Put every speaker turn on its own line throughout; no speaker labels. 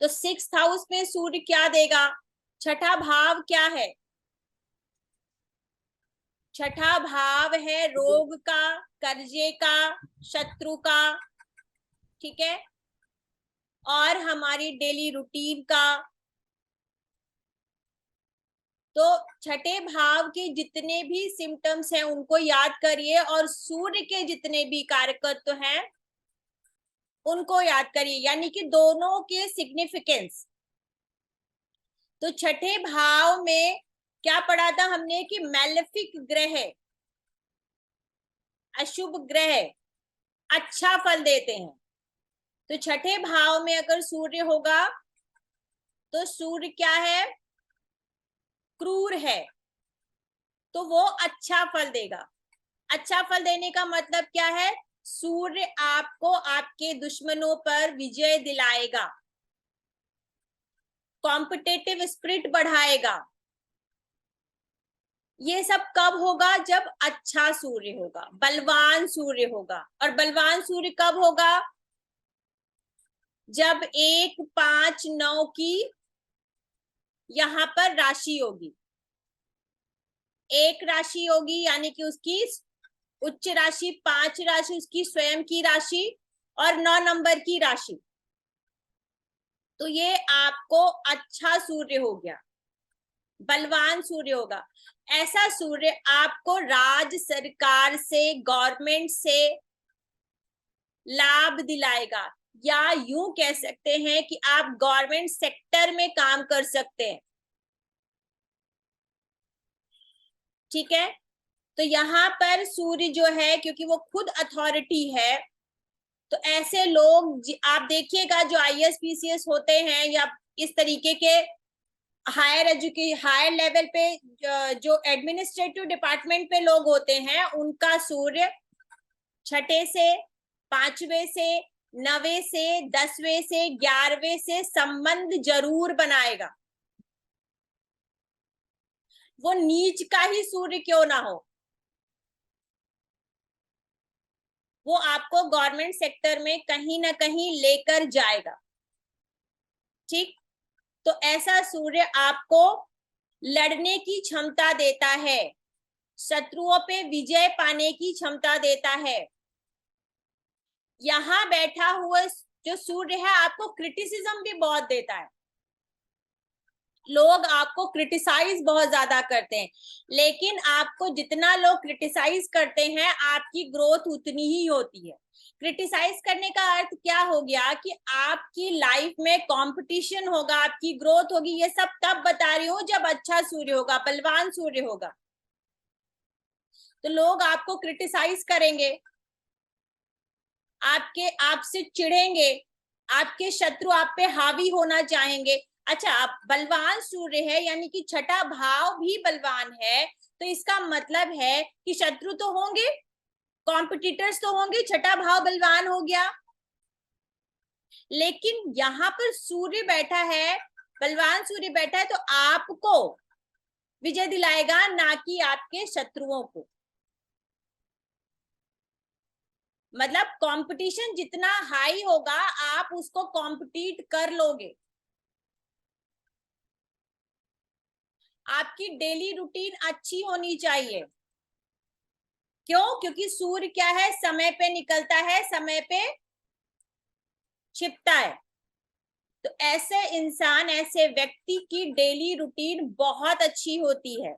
तो 6th house में सूर्य क्या देगा? छठा भाव क्या है? छठा भाव है रोग का, कर्जे का, शत्रु का, ठीक है, और हमारी डेली रूटीन का। तो छठे भाव के जितने भी सिम्टम्स हैं उनको याद करिए, और सूर्य के जितने भी कारकत्व हैं उनको याद करिए, यानी कि दोनों के सिग्निफिकेंस। तो छठे भाव में क्या पढ़ा था हमने कि मैलेफिक ग्रह, अशुभ ग्रह अच्छा फल देते हैं। तो छठे भाव में अगर सूर्य होगा तो सूर्य क्या है? क्रूर है, तो वो अच्छा फल देगा। अच्छा फल देने का मतलब क्या है? सूर्य आपको आपके दुश्मनों पर विजय दिलाएगा, कॉम्पिटेटिव स्पिरिट बढ़ाएगा। ये सब कब होगा? जब अच्छा सूर्य होगा, बलवान सूर्य होगा। और बलवान सूर्य कब होगा? जब 1, 5, 9 की यहां पर राशि होगी। एक राशि होगी यानी कि उसकी उच्च राशि, 5 राशि उसकी स्वयं की राशि, और 9 नंबर की राशि। तो ये आपको अच्छा सूर्य हो गया, बलवान सूर्य होगा। ऐसा सूर्य आपको राज्य सरकार से, गवर्नमेंट से लाभ दिलाएगा, या यूं कह सकते हैं कि आप गवर्नमेंट सेक्टर में काम कर सकते हैं, ठीक है। तो यहाँ पर सूर्य जो है, क्योंकि वो खुद अथॉरिटी है, तो ऐसे लोग आप देखिएगा जो आईएएस पीसीएस होते हैं या इस तरीके के हायर लेवल पे जो एडमिनिस्ट्रेटिव डिपार्टमेंट पे लोग होते हैं, उनका सूर्य छठे से, 5वें से, 9वें से, 10वें से, 11वें से संबंध जरूर बनाएगा। वो नीच का ही सूर्य क्यों ना हो, वो आपको गवर्नमेंट सेक्टर में कहीं ना कहीं लेकर जाएगा, ठीक। तो ऐसा सूर्य आपको लड़ने की क्षमता देता है, शत्रुओं पे विजय पाने की क्षमता देता है। यहां बैठा हुआ जो सूर्य है आपको क्रिटिसिज्म भी बहुत देता है। लोग आपको क्रिटिसाइज बहुत ज्यादा करते हैं, लेकिन आपको जितना लोग क्रिटिसाइज करते हैं आपकी ग्रोथ उतनी ही होती है। क्रिटिसाइज करने का अर्थ क्या हो गया कि आपकी लाइफ में कंपटीशन होगा, आपकी ग्रोथ होगी। ये सब तब बता रही हूं जब अच्छा सूर्य होगा, बलवान सूर्य होगा। तो लोग आपको क्रिटिसाइज करेंगे, आपसे चिढ़ेंगे, आपके शत्रु आप पे हावी होना चाहेंगे। अच्छा, आप बलवान सूर्य है यानी कि छठा भाव भी बलवान है, तो इसका मतलब है कि शत्रु तो होंगे, कॉम्पिटिटर्स तो होंगे, छठा भाव बलवान हो गया। लेकिन यहाँ पर सूर्य बैठा है, बलवान सूर्य बैठा है, तो आपको विजय दिलाएगा, ना कि आपके शत्रुओं को। मतलब कंपटीशन जितना हाई होगा आप उसको कॉम्पिटिट कर लोगे। आपकी डेली रूटीन अच्छी होनी चाहिए। क्यों? क्योंकि सूर्य क्या है? समय पे निकलता है, समय पे छिपता है। तो ऐसे इंसान, ऐसे व्यक्ति की डेली रूटीन बहुत अच्छी होती है।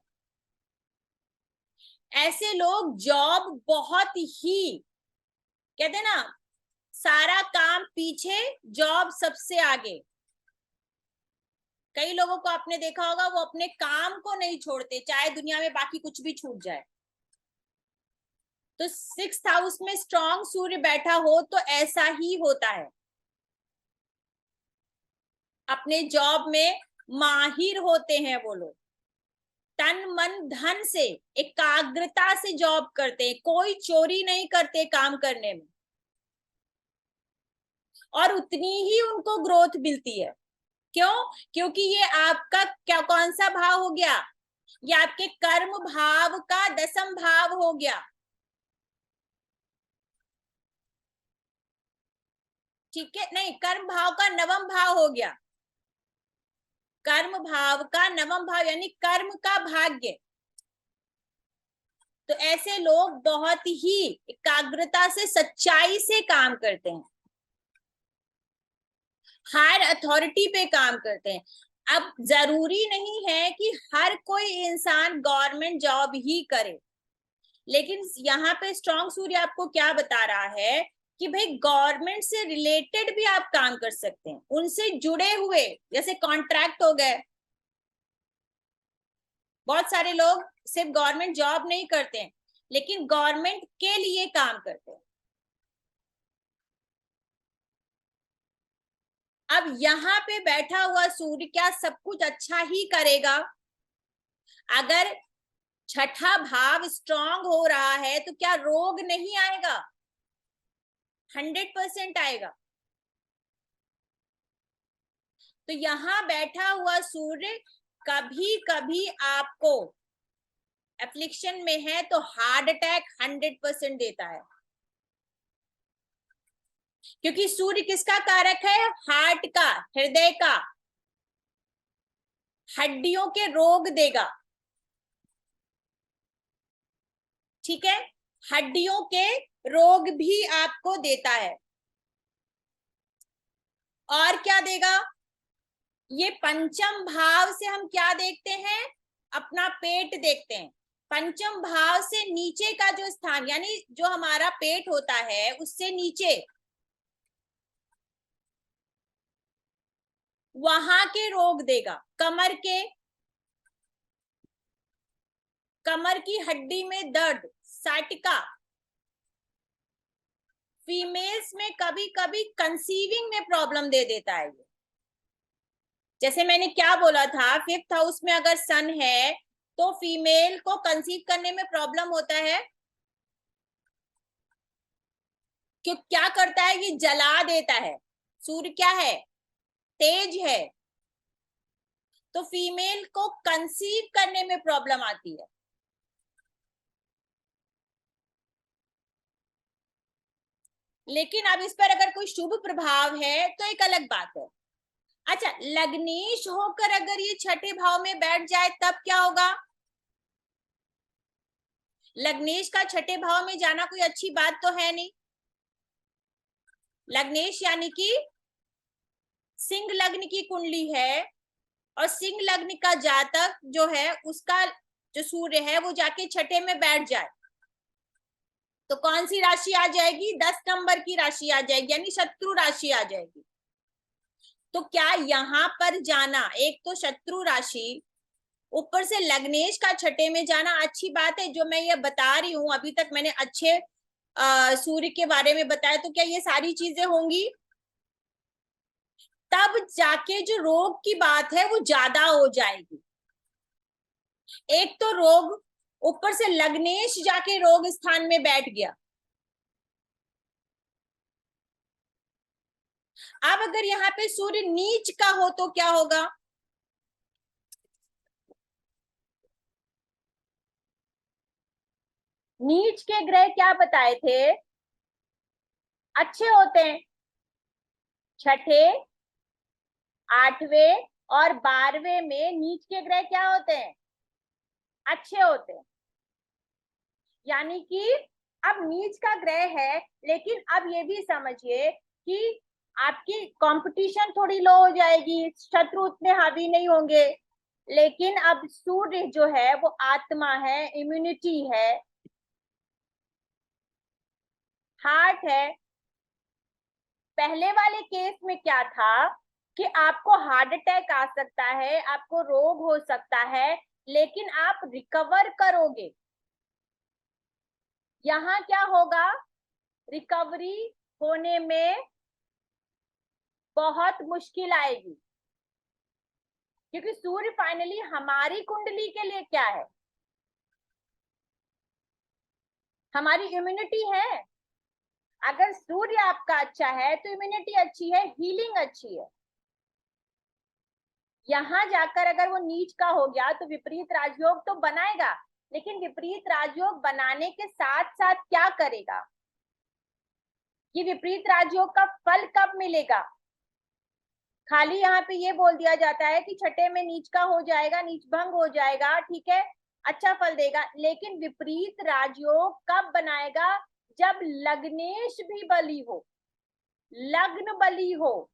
ऐसे लोग जॉब बहुत ही, कहते हैं ना, सारा काम पीछे, जॉब सबसे आगे। कई लोगों को आपने देखा होगा वो अपने काम को नहीं छोड़ते, चाहे दुनिया में बाकी कुछ भी छूट जाए। तो 6th हाउस में स्ट्रॉन्ग सूर्य बैठा हो तो ऐसा ही होता है। अपने जॉब में माहिर होते हैं वो लोग, तन मन धन से, एकाग्रता से जॉब करते हैं, कोई चोरी नहीं करते काम करने में, और उतनी ही उनको ग्रोथ मिलती है। क्यों? क्योंकि ये आपका क्या, कौन सा भाव हो गया? ये आपके कर्म भाव का 10th भाव हो गया, ठीक है। नहीं, कर्म भाव का 9वां भाव हो गया। कर्म भाव का नवम भाव यानी कर्म का भाग्य। तो ऐसे लोग बहुत ही एकाग्रता से सच्चाई से काम करते हैं, हायर अथॉरिटी पे काम करते हैं। अब जरूरी नहीं है कि हर कोई इंसान गवर्नमेंट जॉब ही करे, लेकिन यहाँ पे स्ट्रॉन्ग सूर्य आपको क्या बता रहा है कि भाई गवर्नमेंट से रिलेटेड भी आप काम कर सकते हैं, उनसे जुड़े हुए, जैसे कॉन्ट्रैक्ट हो गए। बहुत सारे लोग सिर्फ गवर्नमेंट जॉब नहीं करते हैं, लेकिन गवर्नमेंट के लिए काम करते हैं। अब यहाँ पे बैठा हुआ सूर्य क्या सब कुछ अच्छा ही करेगा? अगर छठा भाव स्ट्रांग हो रहा है तो क्या रोग नहीं आएगा? 100% आएगा। तो यहाँ बैठा हुआ सूर्य कभी कभी आपको एफ्लिक्शन में है तो हार्ट अटैक 100% देता है, क्योंकि सूर्य किसका कारक है? हार्ट का, हृदय का, हड्डियों के रोग देगा। ठीक है, हड्डियों के रोग भी आपको देता है। और क्या देगा? ये पंचम भाव से हम क्या देखते हैं? अपना पेट देखते हैं। पंचम भाव से नीचे का जो स्थान, यानी जो हमारा पेट होता है उससे नीचे, वहां के रोग देगा। कमर की हड्डी में दर्द, साटिका। फीमेल्स में कभी कभी कंसीविंग में प्रॉब्लम दे देता है ये। जैसे मैंने क्या बोला था, 5th हाउस में अगर सन है तो फीमेल को कंसीव करने में प्रॉब्लम होता है। क्यों? क्या करता है? ये जला देता है। सूर्य क्या है? तेज है। तो फीमेल को कंसीव करने में प्रॉब्लम आती है। लेकिन अब इस पर अगर कोई शुभ प्रभाव है तो एक अलग बात है। अच्छा, लग्नेश होकर अगर ये छठे भाव में बैठ जाए तब क्या होगा? लग्नेश का छठे भाव में जाना कोई अच्छी बात तो है नहीं। लग्नेश यानी कि सिंह लग्न की कुंडली है, और सिंह लग्न का जातक जो है उसका जो सूर्य है वो जाके छठे में बैठ जाए तो कौन सी राशि आ जाएगी? 10 नंबर की राशि आ जाएगी, यानी शत्रु राशि आ जाएगी। तो क्या यहाँ पर जाना, एक तो शत्रु राशि, ऊपर से लग्नेश का छठे में जाना अच्छी बात है। जो मैं ये बता रही हूँ, अभी तक मैंने अच्छे सूर्य के बारे में बताया, तो क्या ये सारी चीजें होंगी? तब जाके जो रोग की बात है वो ज्यादा हो जाएगी। एक तो रोग, ऊपर से लग्नेश जाके रोग स्थान में बैठ गया। अब अगर यहाँ पे सूर्य नीच का हो तो क्या होगा? नीच के ग्रह क्या बताए थे? अच्छे होते हैं। छठे, 8वें और 12वें में नीच के ग्रह क्या होते हैं? अच्छे होते हैं। यानी कि अब नीच का ग्रह है, लेकिन अब ये भी समझिए कि आपकी कंपटीशन थोड़ी लो हो जाएगी, शत्रु उतने हावी नहीं होंगे। लेकिन अब सूर्य जो है वो आत्मा है, इम्यूनिटी है, हार्ट है। पहले वाले केस में क्या था कि आपको हार्ट अटैक आ सकता है, आपको रोग हो सकता है, लेकिन आप रिकवर करोगे। यहाँ क्या होगा? रिकवरी होने में बहुत मुश्किल आएगी, क्योंकि सूर्य फाइनली हमारी कुंडली के लिए क्या है? हमारी इम्यूनिटी है। अगर सूर्य आपका अच्छा है तो इम्यूनिटी अच्छी है, हीलिंग अच्छी है। यहां जाकर अगर वो नीच का हो गया तो विपरीत राजयोग तो बनाएगा, लेकिन विपरीत राजयोग बनाने के साथ साथ क्या करेगा? ये विपरीत राजयोग का फल कब मिलेगा? खाली यहाँ पे ये बोल दिया जाता है कि छठे में नीच का हो जाएगा, नीच भंग हो जाएगा, ठीक है, अच्छा फल देगा। लेकिन विपरीत राजयोग कब बनाएगा? जब लग्नेश भी बली हो, लग्न बली हो,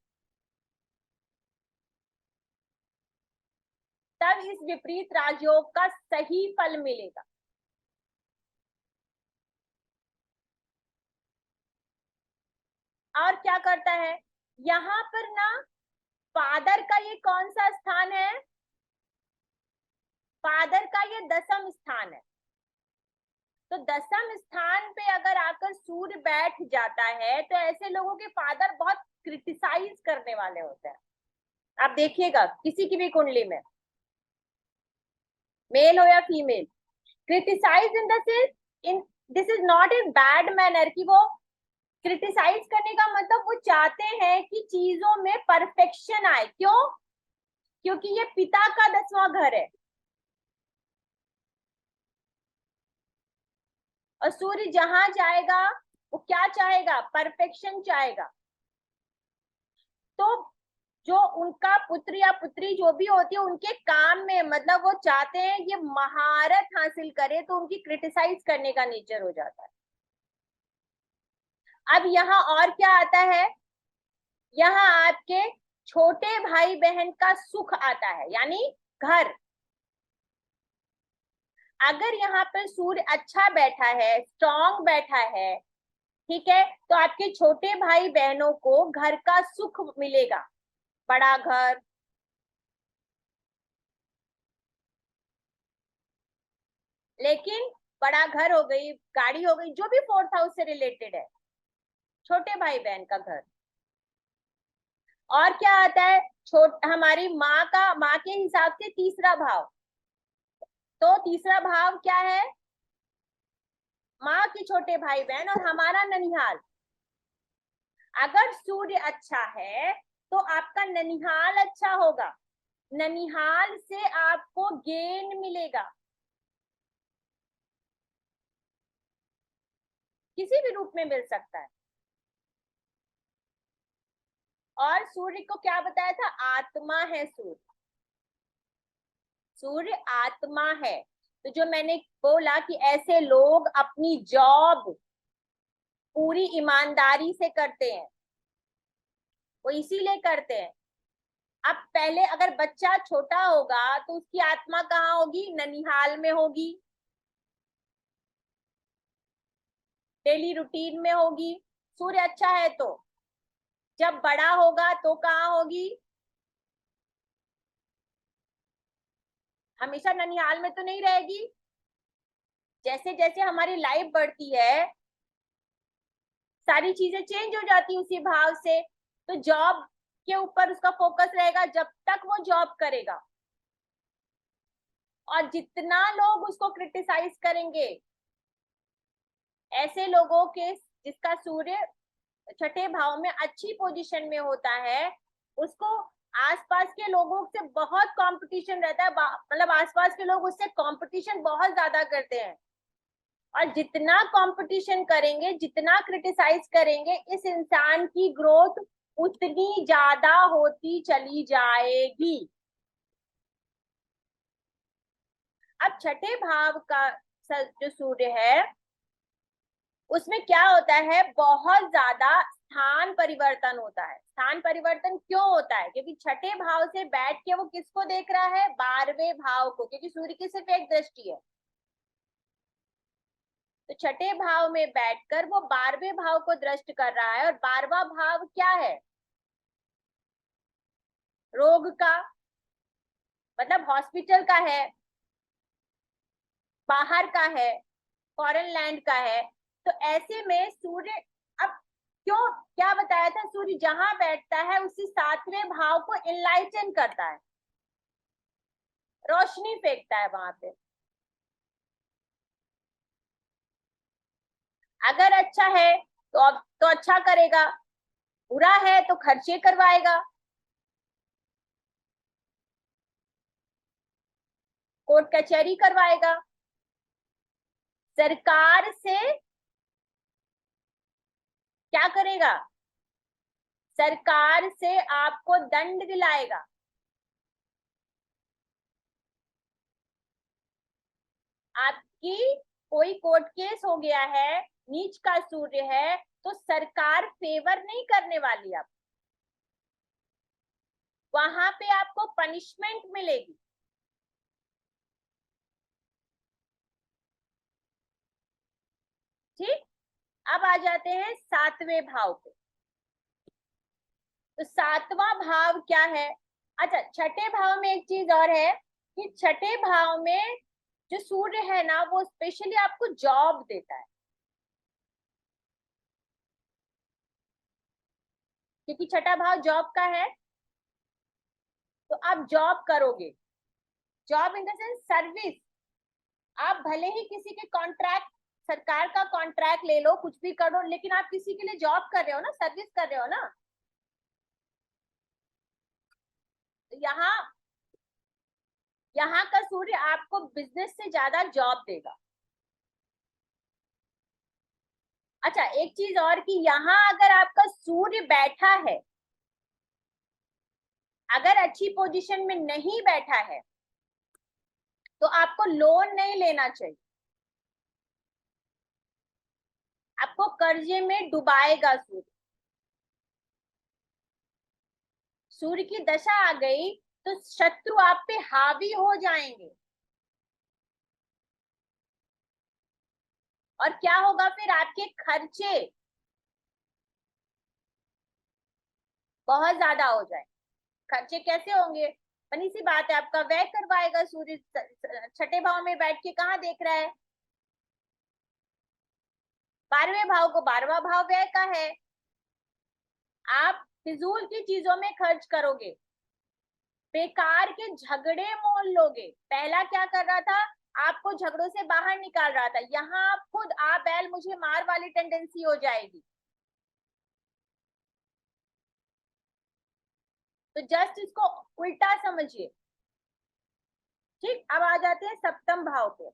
तब इस विपरीत राजयोग का सही फल मिलेगा। और क्या करता है यहाँ पर ना, फादर का ये कौन सा स्थान है? फादर का ये दसम स्थान है। तो दसम स्थान पे अगर आकर सूर्य बैठ जाता है तो ऐसे लोगों के फादर बहुत क्रिटिसाइज करने वाले होते हैं। आप देखिएगा किसी की भी कुंडली में, मेल हो या female, criticise in the sense, in this is not in bad manner, कि वो क्रिटिसाइज करने का मतलब वो चाहते हैं कि चीजों में परफेक्शन आए। क्यों? क्योंकि ये पिता का 10वां घर है और सूर्य जहां जाएगा वो क्या चाहेगा? परफेक्शन चाहेगा। तो जो उनका पुत्र या पुत्री जो भी होती है उनके काम में, मतलब वो चाहते हैं ये महारत हासिल करे, तो उनकी क्रिटिसाइज करने का नेचर हो जाता है। अब यहाँ और क्या आता है? यहाँ आपके छोटे भाई बहन का सुख आता है, यानी घर। अगर यहाँ पर सूर्य अच्छा बैठा है, स्ट्रॉन्ग बैठा है, ठीक है, तो आपके छोटे भाई बहनों को घर का सुख मिलेगा, बड़ा घर। लेकिन बड़ा घर हो गई, गाड़ी हो गई, जो भी फोर्थ हाउस से रिलेटेड है, छोटे भाई बहन का घर। और क्या आता है? हमारी माँ का, माँ के हिसाब से तीसरा भाव, तो तीसरा भाव क्या है? माँ के छोटे भाई बहन और हमारा ननिहाल। अगर सूर्य अच्छा है तो आपका ननिहाल अच्छा होगा, ननिहाल से आपको गेन मिलेगा, किसी भी रूप में मिल सकता है। और सूर्य को क्या बताया था? आत्मा है सूर्य, सूर्य आत्मा है। तो जो मैंने बोला कि ऐसे लोग अपनी जॉब पूरी ईमानदारी से करते हैं, वो इसीलिए करते हैं। अब पहले अगर बच्चा छोटा होगा तो उसकी आत्मा कहाँ होगी? ननिहाल में होगी, डेली रूटीन में होगी। सूर्य अच्छा है तो जब बड़ा होगा तो कहाँ होगी? हमेशा ननिहाल में तो नहीं रहेगी। जैसे जैसे हमारी लाइफ बढ़ती है सारी चीजें चेंज हो जाती है उसी भाव से। तो जॉब के ऊपर उसका फोकस रहेगा जब तक वो जॉब करेगा, और जितना लोग उसको क्रिटिसाइज करेंगे, ऐसे लोगों के जिसका सूर्य छठे भाव में अच्छी पोजीशन में होता है, उसको आसपास के लोगों से बहुत कंपटीशन रहता है, मतलब आसपास के लोग उससे कंपटीशन बहुत ज्यादा करते हैं। और जितना कंपटीशन करेंगे, जितना क्रिटिसाइज करेंगे, इस इंसान की ग्रोथ उतनी ज्यादा होती चली जाएगी। अब छठे भाव का जो सूर्य है उसमें क्या होता है? बहुत ज्यादा स्थान परिवर्तन होता है। स्थान परिवर्तन क्यों होता है? क्योंकि छठे भाव से बैठ के वो किसको देख रहा है? 12वें भाव को, क्योंकि सूर्य की सिर्फ एक दृष्टि है। तो छठे भाव में बैठकर वो 12वें भाव को दृष्ट कर रहा है। और 12वां भाव क्या है? रोग का, मतलब हॉस्पिटल का है, बाहर का है, फॉरेन लैंड का है। तो ऐसे में सूर्य, अब क्यों, क्या बताया था? सूर्य जहां बैठता है उसी 7वें भाव को इनलाइटन करता है, रोशनी फेंकता है वहां पे। अगर अच्छा है तो अब तो अच्छा करेगा, बुरा है तो खर्चे करवाएगा, कोर्ट कचहरी करवाएगा, सरकार से क्या करेगा? सरकार से आपको दंड दिलाएगा। आपकी कोई कोर्ट केस हो गया है, नीच का सूर्य है, तो सरकार फेवर नहीं करने वाली। आप वहां पे आपको पनिशमेंट मिलेगी। ठीक, अब आ जाते हैं 7वें भाव पे। तो 7वां भाव क्या है? अच्छा, छठे भाव में एक चीज और है कि छठे भाव में जो सूर्य है ना, वो स्पेशली आपको जॉब देता है, क्योंकि छठा भाव जॉब का है। तो आप जॉब करोगे, job in the sense service. आप भले ही किसी के कॉन्ट्रैक्ट, सरकार का कॉन्ट्रैक्ट ले लो, कुछ भी करो, लेकिन आप किसी के लिए जॉब कर रहे हो ना, सर्विस कर रहे हो ना। तो यहाँ का सूर्य आपको बिजनेस से ज्यादा जॉब देगा। अच्छा, एक चीज और कि यहाँ अगर आपका सूर्य बैठा है, अगर अच्छी पोजीशन में नहीं बैठा है, तो आपको लोन नहीं लेना चाहिए, आपको कर्जे में डुबाएगा सूर्य। सूर्य की दशा आ गई तो शत्रु आप पे हावी हो जाएंगे, और क्या होगा फिर? आपके खर्चे बहुत ज्यादा हो जाए। खर्चे कैसे होंगे? बनी सी बात है, आपका व्यय करवाएगा सूर्य। छठे भाव में बैठ के कहाँ देख रहा है? 12वें भाव को, 12वां भाव व्यय का है। आप फिजूल की चीजों में खर्च करोगे, बेकार के झगड़े मोल लोगे। पहला क्या कर रहा था? आपको झगड़ों से बाहर निकाल रहा था, यहाँ आप खुद आ बैल मुझे मार वाली टेंडेंसी हो जाएगी। तो जस्ट इसको उल्टा समझिए। ठीक, अब आ जाते हैं 7वें भाव पे।